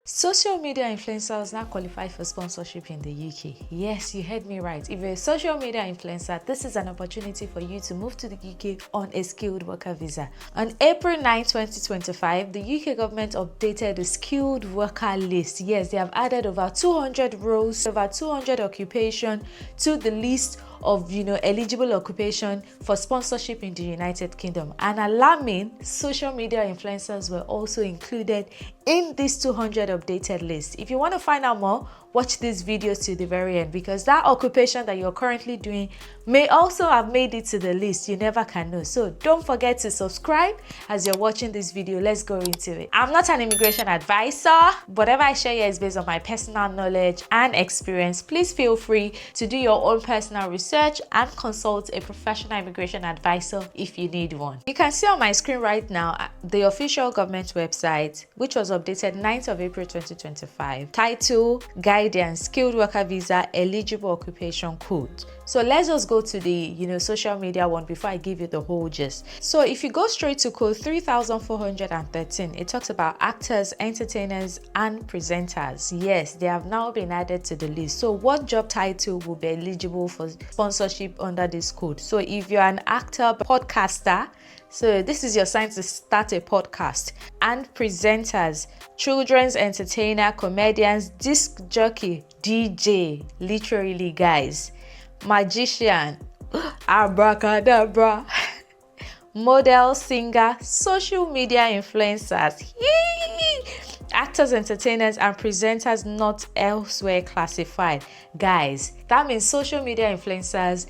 Social media influencers now qualify for sponsorship in the UK. Yes, you heard me right. If you're a social media influencer, this is an opportunity for you to move to the UK on a skilled worker visa. On April 9, 2025, the UK government updated the skilled worker list. Yes, they have added over 200 roles, over 200 occupations to the list of eligible occupation for sponsorship in the United Kingdom. And alarming, social media influencers were also included in this 200 updated list. If you want to find out more, watch this video to the very end, because that occupation that you're currently doing may also have made it to the list. You never can know. So don't forget to subscribe as you're watching this video. Let's go into it. I'm not an immigration advisor. Whatever I share here is based on my personal knowledge and experience. Please feel free to do your own personal research and consult a professional immigration advisor if you need one. You can see on my screen right now the official government website, which was updated 9th of April 2025. Title, Guidance, Skilled Worker Visa, Eligible Occupation Code. So let's just go to the social media one before I give you the whole gist. So if you go straight to code 3413, it talks about actors, entertainers, and presenters. Yes, they have now been added to the list. So what job title will be eligible for sponsorship under this code? So if you're an actor, podcaster, so this is your sign to start a podcast, and presenters, children's entertainer, comedians, disc jockey, DJ, literally guys, magician, abracadabra, model, singer, social media influencers, actors, entertainers, and presenters not elsewhere classified. Guys, that means social media influencers,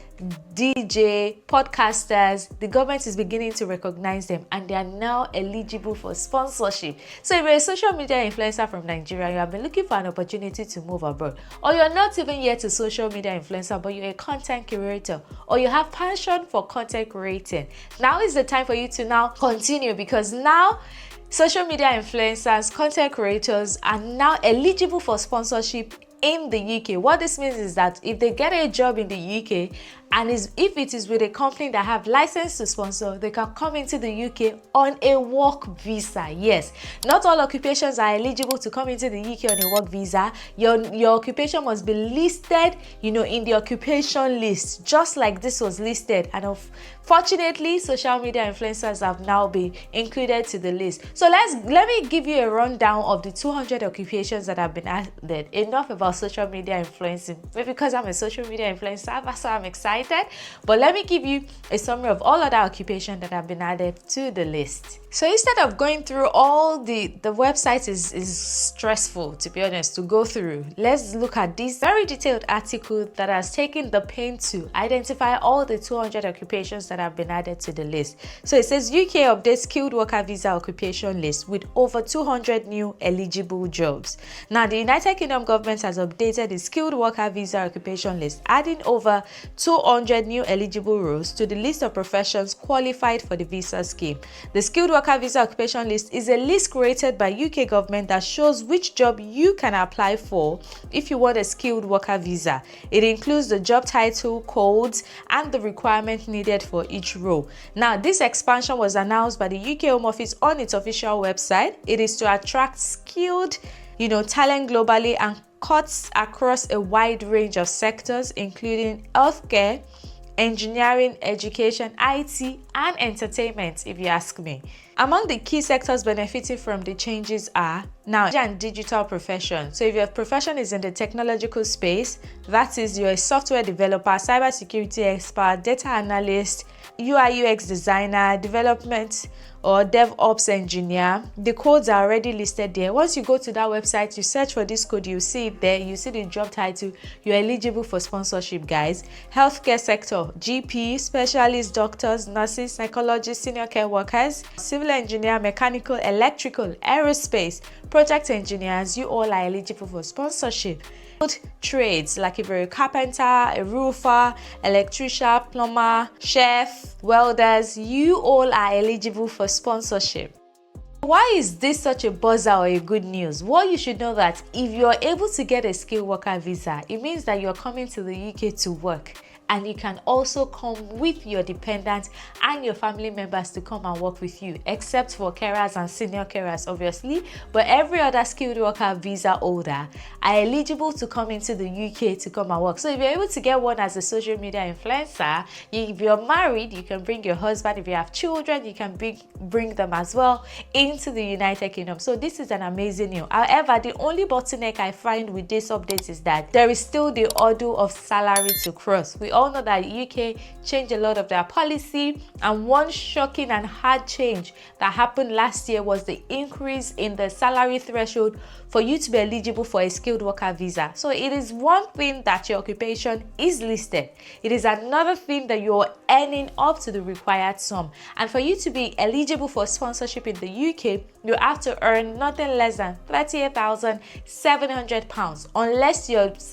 DJ, podcasters, the government is beginning to recognize them and they are now eligible for sponsorship. So if you're a social media influencer from Nigeria, you have been looking for an opportunity to move abroad, or you're not even yet a social media influencer, but you're a content curator, or you have passion for content creating, now is the time for you to now continue, because now social media influencers, content creators are now eligible for sponsorship in the UK. What this means is that if they get a job in the UK, and if it is with a company that have license to sponsor, they can come into the UK on a work visa. Yes, not all occupations are eligible to come into the UK on a work visa. Your occupation must be listed, in the occupation list, just like this was listed. And fortunately, social media influencers have now been included to the list. So let me give you a rundown of the 200 occupations that have been added. Enough about social media influencing. Maybe because I'm a social media influencer, that's why I'm excited. But let me give you a summary of all other occupations that have been added to the list. So instead of going through all the website is stressful, to be honest, to go through. Let's look at this very detailed article that has taken the pain to identify all the 200 occupations that have been added to the list. So it says UK updates skilled worker visa occupation list with over 200 new eligible jobs. Now the United Kingdom government has updated the skilled worker visa occupation list, adding over 200 new eligible roles to the list of professions qualified for the visa scheme. The skilled worker visa occupation list is a list created by UK government that shows which job you can apply for if you want a skilled worker visa. It includes the job title, codes, and the requirement needed for each role. Now, this expansion was announced by the UK Home Office on its official website. It is to attract skilled, talent globally and cuts across a wide range of sectors, including healthcare, engineering, education, IT, and entertainment, if you ask me. Among the key sectors benefiting from the changes are now and digital profession. So if your profession is in the technological space, that is, you're a software developer, cybersecurity expert, data analyst, UI UX designer, development or DevOps engineer, the codes are already listed there. Once you go to that website, you search for this code, you see it there, you see the job title, you're eligible for sponsorship, guys. Healthcare sector, GP, specialists, doctors, nurses, psychologists, senior care workers, civil engineer, mechanical, electrical, aerospace, project engineers, you all are eligible for sponsorship. Trades, like if you're a carpenter, a roofer, electrician, plumber, chef, welders, you all are eligible for sponsorship. Why is this such a buzzer or a good news? Well, you should know that if you're able to get a skilled worker visa, it means that you're coming to the UK to work. and you can also come with your dependents and your family members to come and work with you, except for carers and senior carers obviously. But every other skilled worker visa holder are eligible to come into the UK to come and work. So if you're able to get one as a social media influencer, if you're married, you can bring your husband. If you have children, you can bring them as well into the United Kingdom. So this is an amazing news. However, the only bottleneck I find with this update is that there is still the hurdle of salary to cross. We all know that UK changed a lot of their policy, and one shocking and hard change that happened last year was the increase in the salary threshold for you to be eligible for a skilled worker visa. So it is one thing that your occupation is listed. It is another thing that you're earning up to the required sum. And for you to be eligible for sponsorship in the UK, you have to earn nothing less than £38,700 unless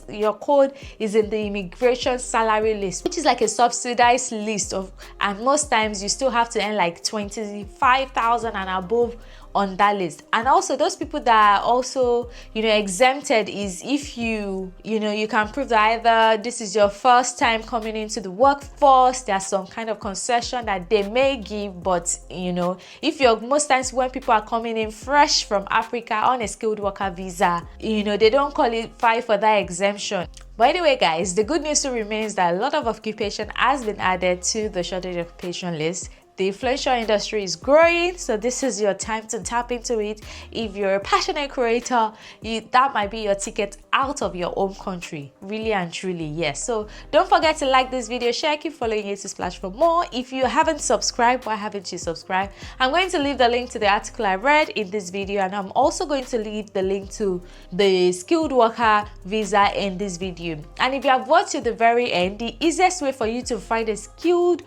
your code is in the immigration salary list, which is like a subsidized list of, and most times you still have to earn like 25,000 and above on that list. And also those people that are also exempted is if you can prove that either this is your first time coming into the workforce, there's some kind of concession that they may give. But if you're, most times when people are coming in fresh from Africa on a skilled worker visa, they don't qualify for that exemption. But anyway guys, the good news still remains that a lot of occupation has been added to the shortage occupation list. The influential industry is growing, so this is your time to tap into it. If you're a passionate creator, that might be your ticket out of your home country, really and truly. Yes, so don't forget to like this video, share, keep following Yettysplash for more. If you haven't subscribed, why haven't you subscribed? I'm going to leave the link to the article I read in this video, and I'm also going to leave the link to the skilled worker visa in this video. And if you have watched to the very end, the easiest way for you to find a skilled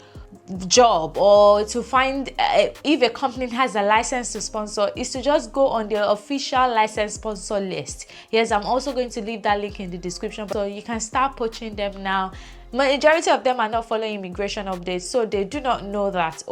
job or to find if a company has a license to sponsor is to just go on the official license sponsor list. Yes, I'm also going to leave that link in the description, so you can start poaching them now. Majority of them are not following immigration updates, so they do not know that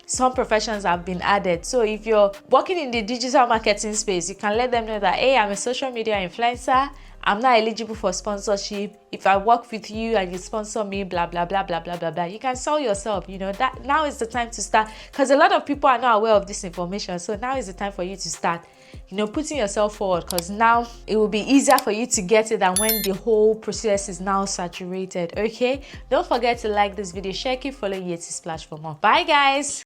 some professions have been added. So if you're working in the digital marketing space, you can let them know that, hey, I'm a social media influencer, I'm not eligible for sponsorship. If I work with you and you sponsor me, blah blah blah blah blah blah blah, you can sell yourself. That now is the time to start, because a lot of people are not aware of this information. So now is the time for you to start putting yourself forward, because now it will be easier for you to get it than when the whole process is now saturated. Okay, don't forget to like this video, share, keep following Yettysplash for more. Bye guys.